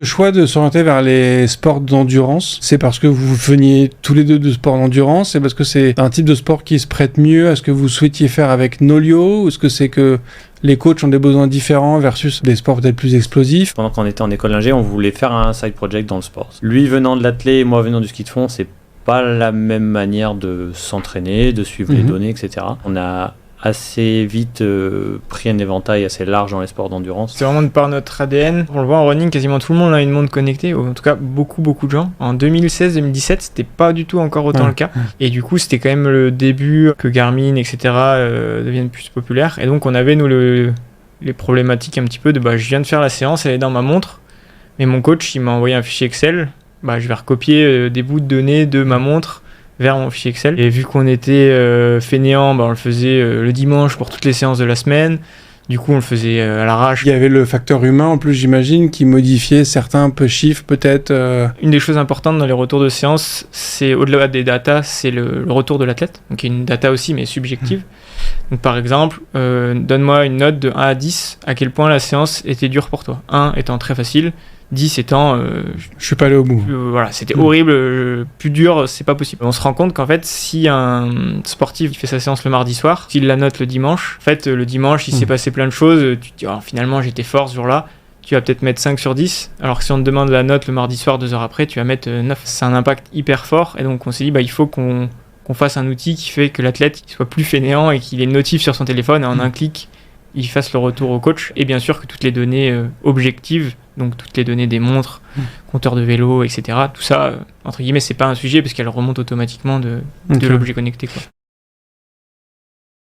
Le choix de s'orienter vers les sports d'endurance, c'est parce que vous veniez tous les deux de sports d'endurance, c'est parce que c'est un type de sport qui se prête mieux à ce que vous souhaitiez faire avec Nolio, ou est-ce que c'est que les coachs ont des besoins différents versus des sports peut-être plus explosifs? Pendant qu'on était en école d'ingé, on voulait faire un side project dans le sport. Lui venant de l'athlé et moi venant du ski de fond, c'est pas la même manière de s'entraîner, de suivre les données, etc. On a assez vite pris un éventail assez large dans les sports d'endurance. C'est vraiment de par notre ADN. On le voit en running, quasiment tout le monde a une montre connectée, ou en tout cas beaucoup de gens. En 2016-2017, c'était pas du tout encore autant le cas. Et du coup, c'était quand même le début que Garmin, etc. deviennent plus populaires. Et donc, on avait, nous, les problématiques un petit peu de je viens de faire la séance, elle est dans ma montre, mais mon coach, il m'a envoyé un fichier Excel. Je vais recopier des bouts de données de ma montre vers mon fichier Excel. Et vu qu'on était fainéants, on le faisait le dimanche pour toutes les séances de la semaine. Du coup, on le faisait à l'arrache. Il y avait le facteur humain en plus, j'imagine, qui modifiait certains chiffres peut-être. Une des choses importantes dans les retours de séance, c'est au-delà des datas, c'est le retour de l'athlète. Donc il y a une data aussi, mais subjective. Donc par exemple, donne-moi une note de 1 à 10, à quel point la séance était dure pour toi. 1 étant très facile, 10 étant... je suis pas allé au bout. Voilà, c'était horrible, plus dur, c'est pas possible. On se rend compte qu'en fait, si un sportif fait sa séance le mardi soir, s'il la note le dimanche, en fait, le dimanche, il s'est passé plein de choses, tu te dis, finalement, j'étais fort ce jour-là, tu vas peut-être mettre 5 sur 10, alors que si on te demande la note le mardi soir, 2 heures après, tu vas mettre 9. C'est un impact hyper fort, et donc on s'est dit, il faut qu'on fasse un outil qui fait que l'athlète soit plus fainéant et qu'il ait une notif sur son téléphone, et en un clic, il fasse le retour au coach, et bien sûr que toutes les données objectives, donc toutes les données des montres, compteurs de vélo, etc., tout ça, entre guillemets, c'est pas un sujet parce qu'elle remonte automatiquement de l'objet connecté, quoi.